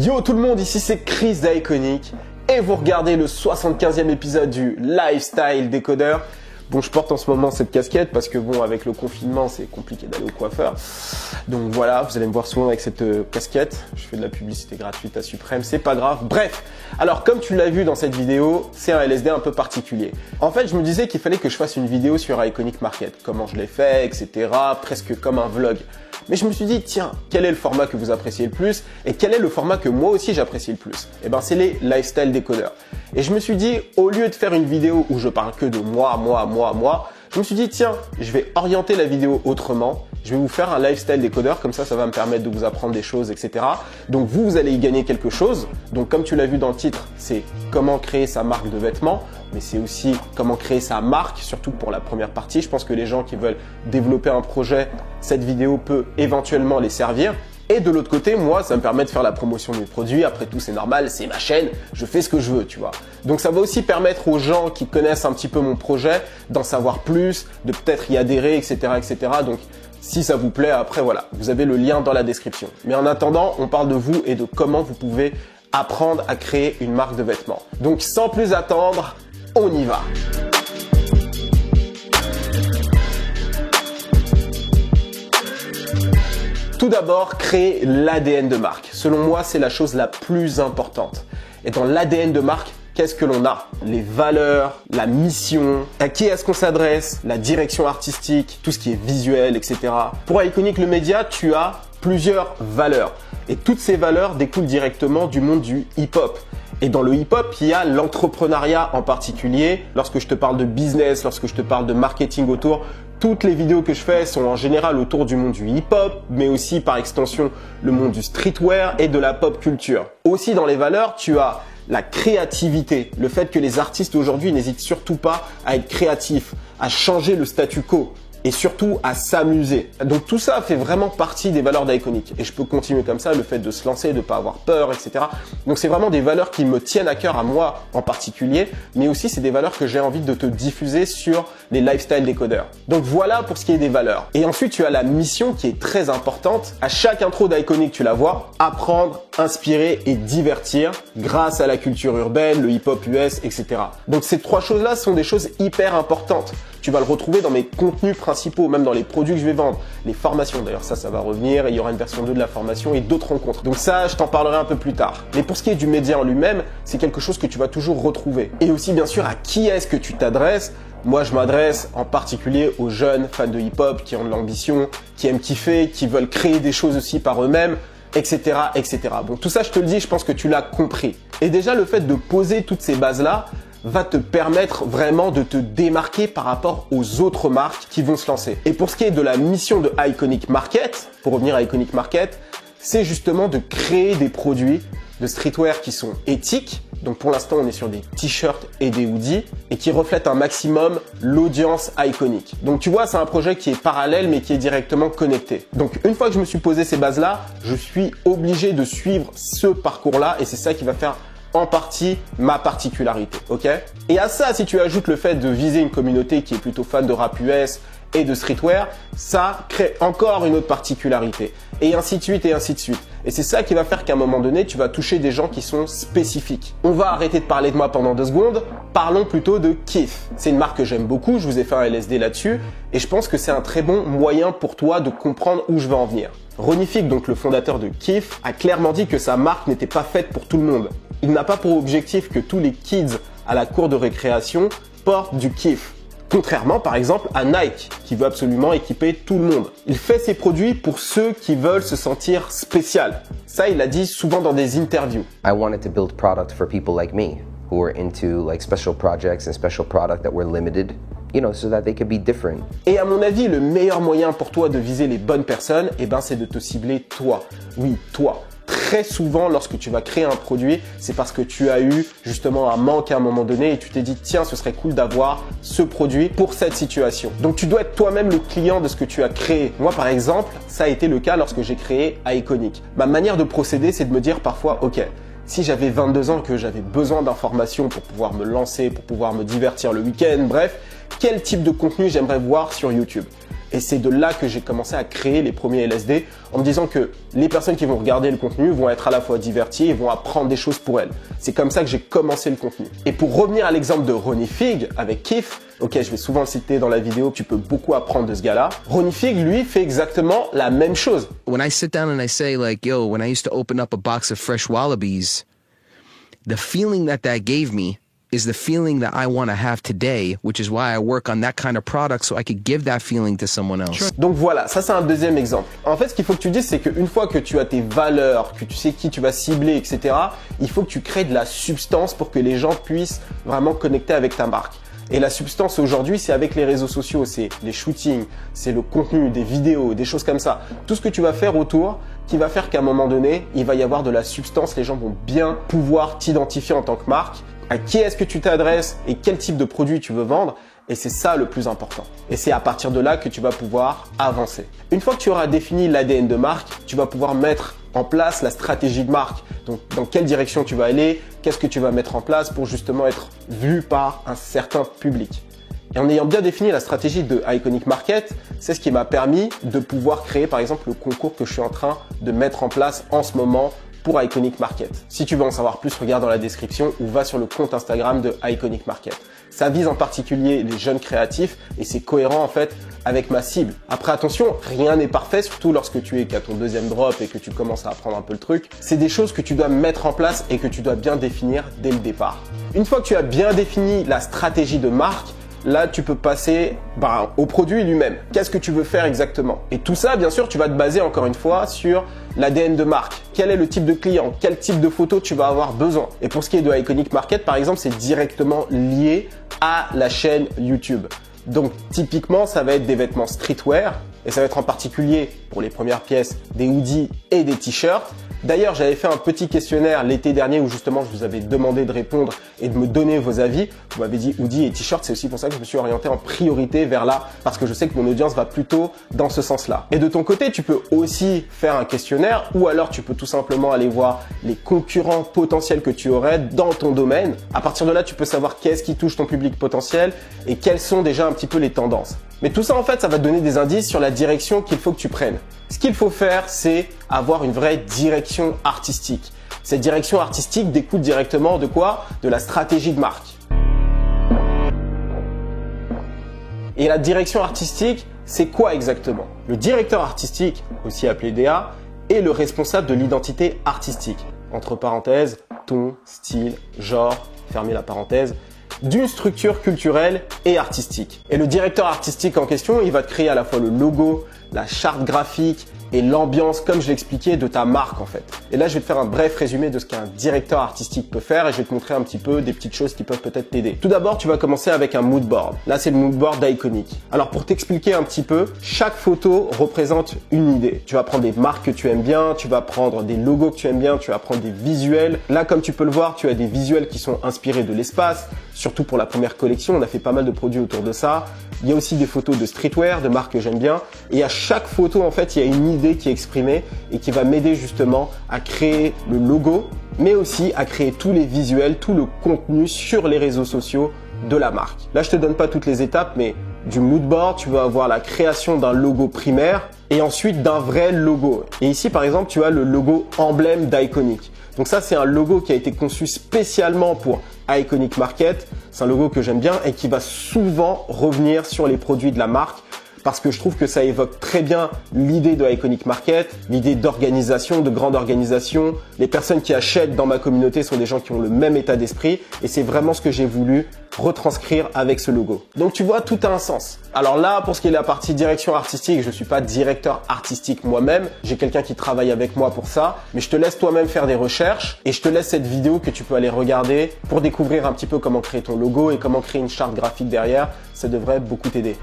Yo tout le monde, ici c'est Chris d'Iconic et vous regardez le 75e épisode du Lifestyle Décodeur. Bon, je porte en ce moment cette casquette parce que bon, avec le confinement, c'est compliqué d'aller au coiffeur. Donc voilà, vous allez me voir souvent avec cette casquette. Je fais de la publicité gratuite à Suprême, c'est pas grave. Bref, alors comme tu l'as vu dans cette vidéo, c'est un LSD un peu particulier. En fait, je me disais qu'il fallait que je fasse une vidéo sur Iconic Market, comment je l'ai fait, etc. Presque comme un vlog. Mais je me suis dit, tiens, quel est le format que vous appréciez le plus et quel est le format que moi aussi j'apprécie le plus? Eh ben, c'est les lifestyle décodeurs. Et je me suis dit, au lieu de faire une vidéo où je parle que de moi, je me suis dit, tiens, je vais orienter la vidéo autrement. Je vais vous faire un lifestyle décodeur, comme ça va me permettre de vous apprendre des choses, etc. Donc vous allez y gagner quelque chose. Donc comme tu l'as vu dans le titre, c'est comment créer sa marque de vêtements, mais c'est aussi comment créer sa marque, surtout pour la première partie. Je pense que les gens qui veulent développer un projet, cette vidéo peut éventuellement les servir. Et de l'autre côté, moi, ça me permet de faire la promotion de mes produits. Après tout, c'est normal, c'est ma chaîne, je fais ce que je veux, tu vois. Donc ça va aussi permettre aux gens qui connaissent un petit peu mon projet d'en savoir plus, de peut-être y adhérer, etc., etc. Donc si ça vous plaît, après voilà, vous avez le lien dans la description. Mais en attendant, on parle de vous et de comment vous pouvez apprendre à créer une marque de vêtements. Donc sans plus attendre, on y va. Tout d'abord, créer l'ADN de marque. Selon moi, c'est la chose la plus importante. Et dans l'ADN de marque, qu'est-ce que l'on a? Les valeurs, la mission, à qui est-ce qu'on s'adresse, la direction artistique, tout ce qui est visuel, etc. Pour Iconic le média, tu as plusieurs valeurs. Et toutes ces valeurs découlent directement du monde du hip-hop. Et dans le hip-hop, il y a l'entrepreneuriat en particulier. Lorsque je te parle de business, lorsque je te parle de marketing autour, toutes les vidéos que je fais sont en général autour du monde du hip-hop, mais aussi par extension le monde du streetwear et de la pop culture. Aussi dans les valeurs, tu as la créativité, le fait que les artistes aujourd'hui n'hésitent surtout pas à être créatifs, à changer le statu quo et surtout à s'amuser. Donc tout ça fait vraiment partie des valeurs d'Iconic. Et je peux continuer comme ça, le fait de se lancer, de ne pas avoir peur, etc. Donc c'est vraiment des valeurs qui me tiennent à cœur à moi en particulier, mais aussi c'est des valeurs que j'ai envie de te diffuser sur les lifestyle décodeurs. Donc voilà pour ce qui est des valeurs. Et ensuite tu as la mission qui est très importante. À chaque intro d'Iconic, tu la vois, apprendre, inspirer et divertir grâce à la culture urbaine, le hip-hop US, etc. Donc ces trois choses-là sont des choses hyper importantes. Tu vas le retrouver dans mes contenus principaux, même dans les produits que je vais vendre, les formations. D'ailleurs, ça va revenir. Il y aura une version 2 de la formation et d'autres rencontres. Donc ça, je t'en parlerai un peu plus tard. Mais pour ce qui est du média en lui-même, c'est quelque chose que tu vas toujours retrouver. Et aussi, bien sûr, à qui est-ce que tu t'adresses? Moi, je m'adresse en particulier aux jeunes fans de hip-hop qui ont de l'ambition, qui aiment kiffer, qui veulent créer des choses aussi par eux-mêmes, etc., etc. Bon, tout ça, je te le dis, je pense que tu l'as compris. Et déjà, le fait de poser toutes ces bases-là va te permettre vraiment de te démarquer par rapport aux autres marques qui vont se lancer. Et pour ce qui est de la mission de Iconic Market, pour revenir à Iconic Market, c'est justement de créer des produits de streetwear qui sont éthiques. Donc pour l'instant, on est sur des t-shirts et des hoodies et qui reflètent un maximum l'audience Iconic. Donc tu vois, c'est un projet qui est parallèle mais qui est directement connecté. Donc une fois que je me suis posé ces bases-là, je suis obligé de suivre ce parcours-là et c'est ça qui va faire en partie ma particularité, ok? Et à ça, si tu ajoutes le fait de viser une communauté qui est plutôt fan de rap US et de streetwear, ça crée encore une autre particularité. Et ainsi de suite et ainsi de suite. Et c'est ça qui va faire qu'à un moment donné, tu vas toucher des gens qui sont spécifiques. On va arrêter de parler de moi pendant 2 secondes. Parlons plutôt de Kith. C'est une marque que j'aime beaucoup. Je vous ai fait un LSD là-dessus. Et je pense que c'est un très bon moyen pour toi de comprendre où je veux en venir. Ronnie Fieg, donc le fondateur de Kith, a clairement dit que sa marque n'était pas faite pour tout le monde. Il n'a pas pour objectif que tous les kids à la cour de récréation portent du Kith. Contrairement par exemple à Nike qui veut absolument équiper tout le monde. Il fait ses produits pour ceux qui veulent se sentir spécial. Ça, il l'a dit souvent dans des interviews. I wanted to build product for people like me who were into like special projects and special product that were limited, you know, so that they could be different. Et à mon avis, le meilleur moyen pour toi de viser les bonnes personnes, c'est de te cibler toi. Oui, toi. Très souvent, lorsque tu vas créer un produit, c'est parce que tu as eu justement un manque à un moment donné et tu t'es dit tiens, ce serait cool d'avoir ce produit pour cette situation. Donc tu dois être toi-même le client de ce que tu as créé. Moi par exemple, ça a été le cas lorsque j'ai créé Iconic. Ma manière de procéder, c'est de me dire parfois ok, si j'avais 22 ans, que j'avais besoin d'informations pour pouvoir me lancer, pour pouvoir me divertir le week-end, bref, quel type de contenu j'aimerais voir sur YouTube? Et c'est de là que j'ai commencé à créer les premiers LSD en me disant que les personnes qui vont regarder le contenu vont être à la fois diverties et vont apprendre des choses pour elles. C'est comme ça que j'ai commencé le contenu. Et pour revenir à l'exemple de Ronnie Fieg avec Kif, ok, je vais souvent le citer dans la vidéo, tu peux beaucoup apprendre de ce gars-là. Ronnie Fieg, lui, fait exactement la même chose. When I sit down and I say like, yo, when I used to open up a box of fresh wallabies, the feeling that gave me is the feeling that I want to have today, which is why I work on that kind of product so I could give that feeling to someone else. Donc voilà, ça c'est un deuxième exemple. En fait, ce qu'il faut que tu dises, c'est qu'une fois que tu as tes valeurs, que tu sais qui tu vas cibler, etc., il faut que tu crées de la substance pour que les gens puissent vraiment connecter avec ta marque. Et la substance aujourd'hui, c'est avec les réseaux sociaux, c'est les shootings, c'est le contenu, des vidéos, des choses comme ça. Tout ce que tu vas faire autour qui va faire qu'à un moment donné, il va y avoir de la substance, les gens vont bien pouvoir t'identifier en tant que marque, à qui est-ce que tu t'adresses et quel type de produit tu veux vendre. Et c'est ça le plus important. Et c'est à partir de là que tu vas pouvoir avancer. Une fois que tu auras défini l'ADN de marque, tu vas pouvoir mettre en place la stratégie de marque. Donc, dans quelle direction tu vas aller, qu'est-ce que tu vas mettre en place pour justement être vu par un certain public. Et en ayant bien défini la stratégie de Iconic Market, c'est ce qui m'a permis de pouvoir créer par exemple le concours que je suis en train de mettre en place en ce moment pour Iconic Market. Si tu veux en savoir plus, regarde dans la description ou va sur le compte Instagram de Iconic Market. Ça vise en particulier les jeunes créatifs et c'est cohérent en fait avec ma cible. Après attention, rien n'est parfait, surtout lorsque tu es qu'à ton deuxième drop et que tu commences à apprendre un peu le truc. C'est des choses que tu dois mettre en place et que tu dois bien définir dès le départ. Une fois que tu as bien défini la stratégie de marque, là, tu peux passer au produit lui-même. Qu'est-ce que tu veux faire exactement? Et tout ça, bien sûr, tu vas te baser encore une fois sur l'ADN de marque. Quel est le type de client? Quel type de photo tu vas avoir besoin? Et pour ce qui est de Iconic Market, par exemple, c'est directement lié à la chaîne YouTube. Donc, typiquement, ça va être des vêtements streetwear et ça va être en particulier pour les premières pièces des hoodies et des t-shirts. D'ailleurs, j'avais fait un petit questionnaire l'été dernier où justement je vous avais demandé de répondre et de me donner vos avis. Vous m'avez dit hoodie et t-shirt, c'est aussi pour ça que je me suis orienté en priorité vers là parce que je sais que mon audience va plutôt dans ce sens-là. Et de ton côté, tu peux aussi faire un questionnaire ou alors tu peux tout simplement aller voir les concurrents potentiels que tu aurais dans ton domaine. À partir de là, tu peux savoir qu'est-ce qui touche ton public potentiel et quelles sont déjà un petit peu les tendances. Mais tout ça, en fait, ça va te donner des indices sur la direction qu'il faut que tu prennes. Ce qu'il faut faire, c'est avoir une vraie direction artistique. Cette direction artistique découle directement de quoi? De la stratégie de marque. Et la direction artistique, c'est quoi exactement? Le directeur artistique, aussi appelé DA, est le responsable de l'identité artistique. Entre parenthèses, ton, style, genre, fermez la parenthèse, d'une structure culturelle et artistique. Et le directeur artistique en question, il va te créer à la fois le logo, la charte graphique et l'ambiance, comme je l'expliquais, de ta marque en fait. Et là, je vais te faire un bref résumé de ce qu'un directeur artistique peut faire et je vais te montrer un petit peu des petites choses qui peuvent peut-être t'aider. Tout d'abord, tu vas commencer avec un mood board. Là, c'est le mood board d'Iconic. Alors, pour t'expliquer un petit peu, chaque photo représente une idée. Tu vas prendre des marques que tu aimes bien, tu vas prendre des logos que tu aimes bien, tu vas prendre des visuels. Là, comme tu peux le voir, tu as des visuels qui sont inspirés de l'espace, surtout pour la première collection. On a fait pas mal de produits autour de ça. Il y a aussi des photos de streetwear, de marques que j'aime bien. Et à chaque photo, en fait, il y a une idée qui est exprimée et qui va m'aider justement à créer le logo, mais aussi à créer tous les visuels, tout le contenu sur les réseaux sociaux de la marque. Là, je te donne pas toutes les étapes, mais du mood board, tu vas avoir la création d'un logo primaire et ensuite d'un vrai logo. Et ici, par exemple, tu as le logo emblème d'Iconic. Donc ça, c'est un logo qui a été conçu spécialement pour Iconic Market. C'est un logo que j'aime bien et qui va souvent revenir sur les produits de la marque parce que je trouve que ça évoque très bien l'idée de Iconic Market, l'idée d'organisation, de grande organisation. Les personnes qui achètent dans ma communauté sont des gens qui ont le même état d'esprit et c'est vraiment ce que j'ai voulu retranscrire avec ce logo. Donc tu vois, tout a un sens. Alors là, pour ce qui est de la partie direction artistique, je ne suis pas directeur artistique moi-même. J'ai quelqu'un qui travaille avec moi pour ça, mais je te laisse toi-même faire des recherches et je te laisse cette vidéo que tu peux aller regarder pour découvrir un petit peu comment créer ton logo et comment créer une charte graphique derrière. Ça devrait beaucoup t'aider.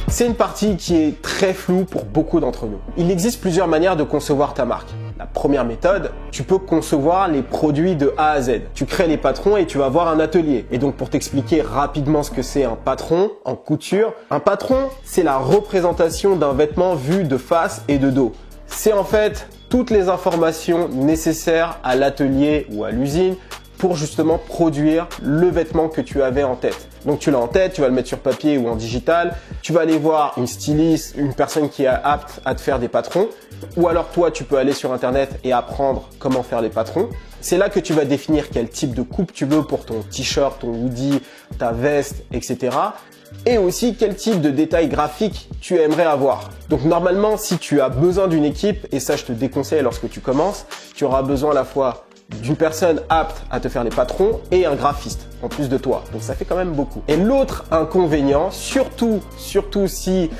C'est une partie qui est très floue pour beaucoup d'entre nous. Il existe plusieurs manières de concevoir ta marque. La première méthode, tu peux concevoir les produits de A à Z. Tu crées les patrons et tu vas avoir un atelier. Et donc pour t'expliquer rapidement ce que c'est un patron en couture, un patron, c'est la représentation d'un vêtement vu de face et de dos. C'est en fait toutes les informations nécessaires à l'atelier ou à l'usine pour justement produire le vêtement que tu avais en tête. Donc tu l'as en tête, tu vas le mettre sur papier ou en digital, tu vas aller voir une styliste, une personne qui est apte à te faire des patrons, ou alors toi tu peux aller sur internet et apprendre comment faire les patrons. C'est là que tu vas définir quel type de coupe tu veux pour ton t-shirt, ton hoodie, ta veste, etc. Et aussi quel type de détails graphiques tu aimerais avoir. Donc normalement, si tu as besoin d'une équipe, et ça je te déconseille lorsque tu commences, tu auras besoin à la fois d'une personne apte à te faire les patrons et un graphiste en plus de toi. Donc ça fait quand même beaucoup. Et l'autre inconvénient, surtout si,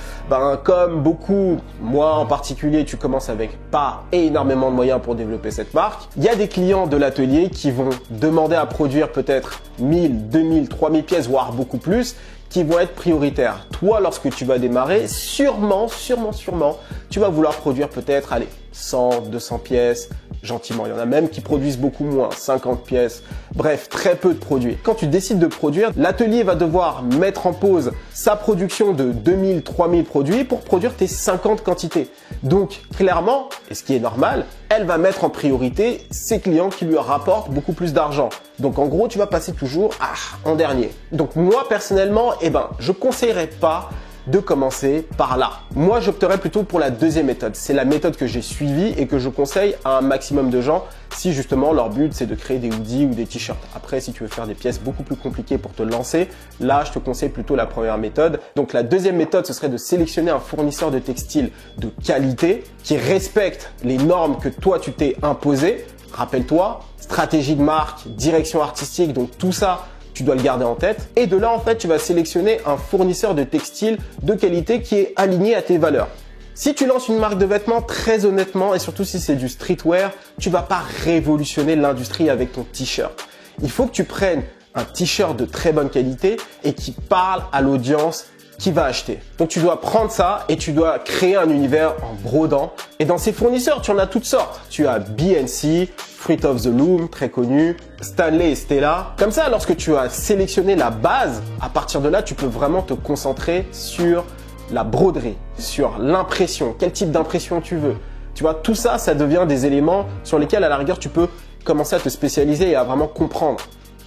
comme beaucoup, moi en particulier, tu commences avec pas énormément de moyens pour développer cette marque, il y a des clients de l'atelier qui vont demander à produire peut-être 1000, 2000, 3000 pièces, voire beaucoup plus, qui vont être prioritaires. Toi, lorsque tu vas démarrer, sûrement, tu vas vouloir produire peut-être, 100, 200 pièces, gentiment. Il y en a même qui produisent beaucoup moins, 50 pièces. Bref, très peu de produits. Quand tu décides de produire, l'atelier va devoir mettre en pause sa production de 2000, 3000 produits pour produire tes 50 quantités. Donc, clairement, et ce qui est normal, elle va mettre en priorité ses clients qui lui rapportent beaucoup plus d'argent. Donc, en gros, tu vas passer toujours en dernier. Donc, moi, personnellement, je conseillerais pas de commencer par là. Moi, j'opterais plutôt pour la deuxième méthode. C'est la méthode que j'ai suivie et que je conseille à un maximum de gens si justement leur but c'est de créer des hoodies ou des t-shirts. Après, si tu veux faire des pièces beaucoup plus compliquées pour te lancer, là, je te conseille plutôt la première méthode. Donc, la deuxième méthode, ce serait de sélectionner un fournisseur de textile de qualité qui respecte les normes que toi, tu t'es imposées. Rappelle-toi, stratégie de marque, direction artistique, donc tout ça, tu dois le garder en tête. Et de là, en fait, tu vas sélectionner un fournisseur de textile de qualité qui est aligné à tes valeurs. Si tu lances une marque de vêtements, très honnêtement, et surtout si c'est du streetwear, tu vas pas révolutionner l'industrie avec ton t-shirt. Il faut que tu prennes un t-shirt de très bonne qualité et qui parle à l'audience qui va acheter. Donc tu dois prendre ça et tu dois créer un univers en brodant. Et dans ces fournisseurs, tu en as toutes sortes. Tu as BNC, Fruit of the Loom, très connu, Stanley et Stella. Comme ça, lorsque tu as sélectionné la base, à partir de là, tu peux vraiment te concentrer sur la broderie, sur l'impression, quel type d'impression tu veux. Tu vois, tout ça, ça devient des éléments sur lesquels, à la rigueur, tu peux commencer à te spécialiser et à vraiment comprendre.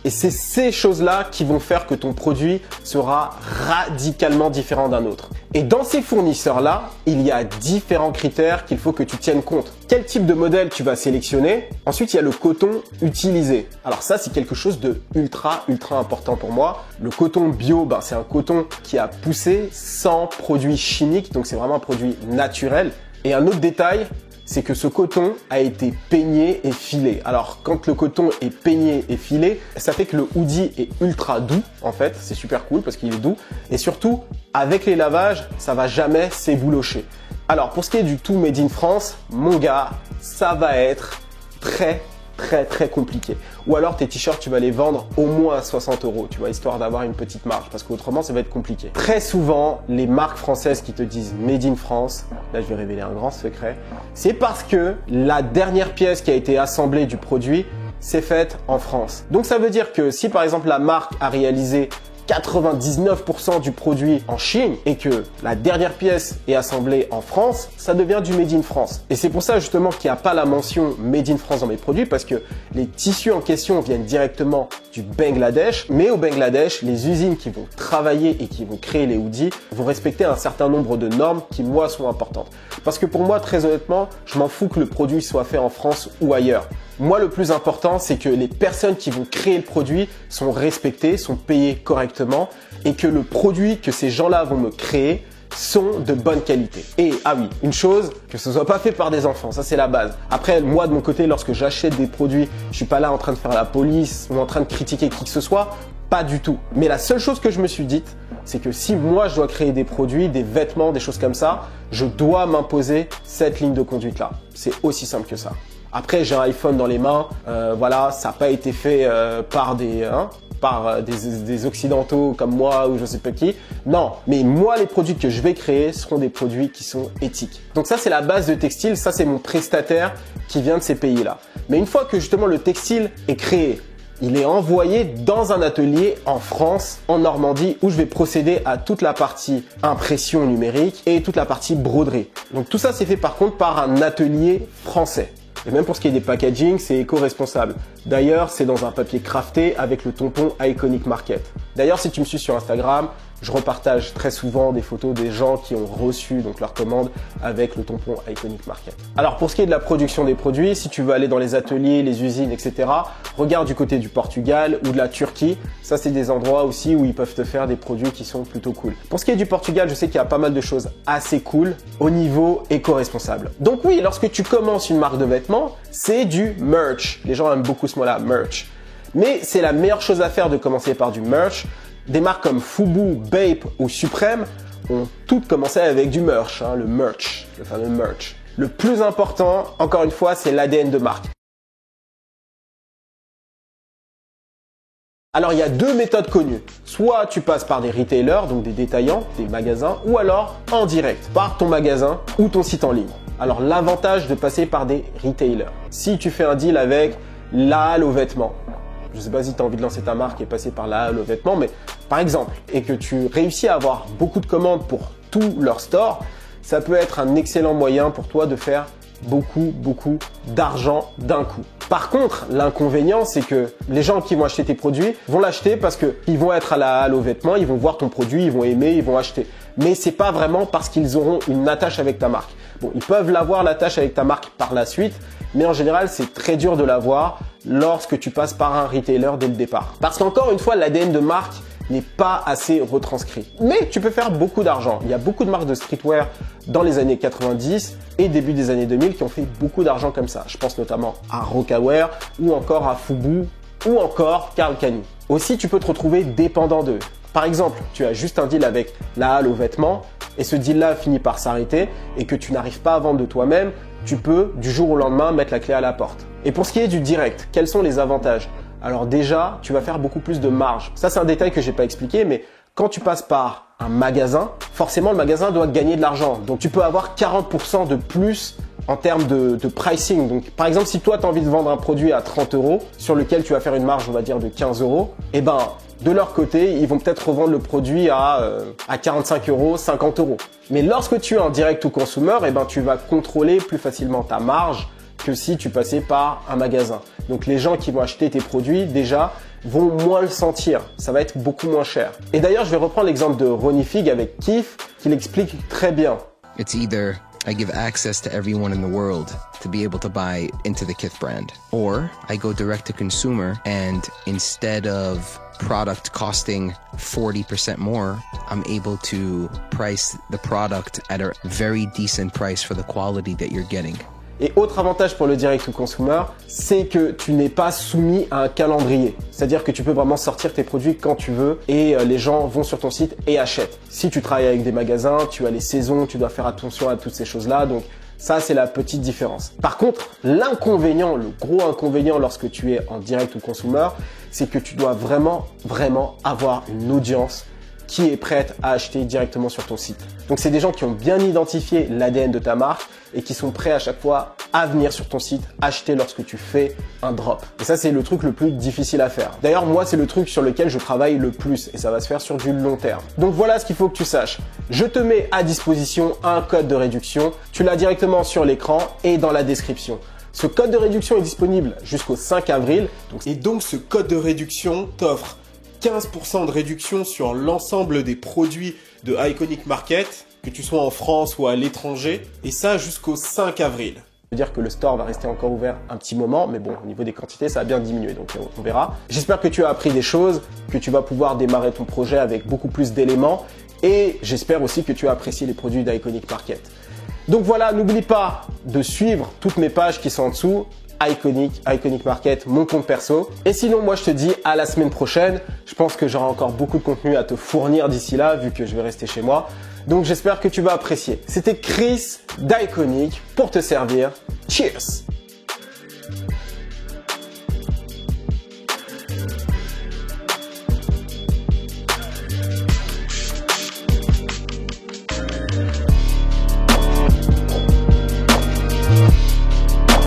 Et c'est ces choses-là qui vont faire que ton produit sera radicalement différent d'un autre. Et dans ces fournisseurs-là, il y a différents critères qu'il faut que tu tiennes compte. Quel type de modèle tu vas sélectionner? Ensuite, il y a le coton utilisé. Alors ça, c'est quelque chose de ultra important pour moi. Le coton bio, c'est un coton qui a poussé sans produits chimiques. Donc, c'est vraiment un produit naturel. Et un autre détail, c'est que ce coton a été peigné et filé. Alors, quand le coton est peigné et filé, ça fait que le hoodie est ultra doux, en fait. C'est super cool parce qu'il est doux. Et surtout, avec les lavages, ça va jamais s'éboulocher. Alors, pour ce qui est du tout made in France, mon gars, ça va être très compliqué. Ou alors tes t-shirts, tu vas les vendre au moins à 60 €, tu vois, histoire d'avoir une petite marge, parce qu'autrement, ça va être compliqué. Très souvent, les marques françaises qui te disent Made in France, là, je vais révéler un grand secret, c'est parce que la dernière pièce qui a été assemblée du produit, c'est faite en France. Donc, ça veut dire que si, par exemple, la marque a réalisé 99% du produit en Chine et que la dernière pièce est assemblée en France, ça devient du Made in France. Et c'est pour ça justement qu'il n'y a pas la mention Made in France dans mes produits parce que les tissus en question viennent directement du Bangladesh. Mais au Bangladesh, les usines qui vont travailler et qui vont créer les hoodies vont respecter un certain nombre de normes qui, moi, sont importantes. Parce que pour moi, très honnêtement, je m'en fous que le produit soit fait en France ou ailleurs. Moi, le plus important, c'est que les personnes qui vont créer le produit sont respectées, sont payées correctement et que le produit que ces gens-là vont me créer sont de bonne qualité. Et ah oui, une chose, que ce soit pas fait par des enfants, ça c'est la base. Après, moi de mon côté, lorsque j'achète des produits, je suis pas là en train de faire la police ou en train de critiquer qui que ce soit, pas du tout. Mais la seule chose que je me suis dite, c'est que si moi je dois créer des produits, des vêtements, des choses comme ça, je dois m'imposer cette ligne de conduite-là. C'est aussi simple que ça. Après, j'ai un iPhone dans les mains, voilà, ça n'a pas été fait par des occidentaux comme moi ou je sais pas qui. Non, mais moi, les produits que je vais créer seront des produits qui sont éthiques. Donc ça, c'est la base de textile. Ça, c'est mon prestataire qui vient de ces pays-là. Mais une fois que justement le textile est créé, il est envoyé dans un atelier en France, en Normandie, où je vais procéder à toute la partie impression numérique et toute la partie broderie. Donc tout ça, c'est fait par contre par un atelier français. Et même pour ce qui est des packaging, c'est éco-responsable. D'ailleurs, c'est dans un papier crafté avec le tampon Iconic Market. D'ailleurs, si tu me suis sur Instagram, je repartage très souvent des photos des gens qui ont reçu donc leur commande avec le tampon Iconic Market. Alors pour ce qui est de la production des produits, si tu veux aller dans les ateliers, les usines, etc., regarde du côté du Portugal ou de la Turquie. Ça, c'est des endroits aussi où ils peuvent te faire des produits qui sont plutôt cool. Pour ce qui est du Portugal, je sais qu'il y a pas mal de choses assez cool au niveau éco-responsable. Donc oui, lorsque tu commences une marque de vêtements, c'est du merch. Les gens aiment beaucoup ce mot-là, merch. Mais c'est la meilleure chose à faire de commencer par du merch. Des marques comme Fubu, Bape ou Supreme ont toutes commencé avec du merch, le merch, le fameux merch. Le plus important, encore une fois, c'est l'ADN de marque. Alors, il y a deux méthodes connues. Soit tu passes par des retailers, donc des détaillants, des magasins, ou alors en direct, par ton magasin ou ton site en ligne. Alors, l'avantage de passer par des retailers. Si tu fais un deal avec la Halle aux vêtements, je ne sais pas si tu as envie de lancer ta marque et passer par la Halle aux vêtements, mais par exemple, et que tu réussis à avoir beaucoup de commandes pour tout leur store, ça peut être un excellent moyen pour toi de faire beaucoup d'argent d'un coup. Par contre, l'inconvénient, c'est que les gens qui vont acheter tes produits vont l'acheter parce qu'ils vont être à la Halle aux vêtements, ils vont voir ton produit, ils vont aimer, ils vont acheter. Mais c'est pas vraiment parce qu'ils auront une attache avec ta marque. Bon, ils peuvent l'avoir l'attache avec ta marque par la suite, mais en général, c'est très dur de l'avoir lorsque tu passes par un retailer dès le départ. Parce qu'encore une fois, l'ADN de marque n'est pas assez retranscrit. Mais tu peux faire beaucoup d'argent. Il y a beaucoup de marques de streetwear dans les années 90 et début des années 2000 qui ont fait beaucoup d'argent comme ça. Je pense notamment à Rocawear ou encore à Fubu ou encore Karl Kani. Aussi, tu peux te retrouver dépendant d'eux. Par exemple, tu as juste un deal avec la Halle aux vêtements et ce deal-là finit par s'arrêter et que tu n'arrives pas à vendre de toi-même, tu peux du jour au lendemain mettre la clé à la porte. Et pour ce qui est du direct, quels sont les avantages ? Alors déjà, tu vas faire beaucoup plus de marge. Ça, c'est un détail que j'ai pas expliqué, mais quand tu passes par un magasin, forcément, le magasin doit gagner de l'argent. Donc, tu peux avoir 40% de plus en termes de pricing. Donc, par exemple, si toi, tu as envie de vendre un produit à 30 € sur lequel tu vas faire une marge, on va dire, de 15 €, eh ben, de leur côté, ils vont peut-être revendre le produit à 45 €, 50 €. Mais lorsque tu es en direct to consumer, eh ben, tu vas contrôler plus facilement ta marge que si tu passais par un magasin. Donc les gens qui vont acheter tes produits déjà vont moins le sentir, ça va être beaucoup moins cher. Et d'ailleurs, je vais reprendre l'exemple de Ronnie Fieg avec Kith qui l'explique très bien. It's either I give access to everyone in the world to be able to buy into the Kith brand, or I go direct to consumer and instead of product costing 40% more, I'm able to price the product at a very decent price for the quality that you're getting. Et autre avantage pour le direct to consumer, c'est que tu n'es pas soumis à un calendrier. C'est-à-dire que tu peux vraiment sortir tes produits quand tu veux et les gens vont sur ton site et achètent. Si tu travailles avec des magasins, tu as les saisons, tu dois faire attention à toutes ces choses-là. Donc ça, c'est la petite différence. Par contre, l'inconvénient, le gros inconvénient lorsque tu es en direct to consumer, c'est que tu dois vraiment avoir une audience qui est prête à acheter directement sur ton site. Donc c'est des gens qui ont bien identifié l'ADN de ta marque et qui sont prêts à chaque fois à venir sur ton site acheter lorsque tu fais un drop. Et ça, c'est le truc le plus difficile à faire. D'ailleurs, moi, c'est le truc sur lequel je travaille le plus et ça va se faire sur du long terme. Donc voilà ce qu'il faut que tu saches. Je te mets à disposition un code de réduction. Tu l'as directement sur l'écran et dans la description. Ce code de réduction est disponible jusqu'au 5 avril. Et donc, ce code de réduction t'offre 15% de réduction sur l'ensemble des produits de Iconic Market, que tu sois en France ou à l'étranger, et ça jusqu'au 5 avril. Ça veut dire que le store va rester encore ouvert un petit moment, mais bon, au niveau des quantités, ça a bien diminué, donc on verra. J'espère que tu as appris des choses, que tu vas pouvoir démarrer ton projet avec beaucoup plus d'éléments, et j'espère aussi que tu as apprécié les produits d'Iconic Market. Donc voilà, n'oublie pas de suivre toutes mes pages qui sont en dessous, Iconic Market, mon compte perso. Et sinon, moi, je te dis à la semaine prochaine. Je pense que j'aurai encore beaucoup de contenu à te fournir d'ici là, vu que je vais rester chez moi. Donc, j'espère que tu vas apprécier. C'était Chris d'Iconic pour te servir. Cheers!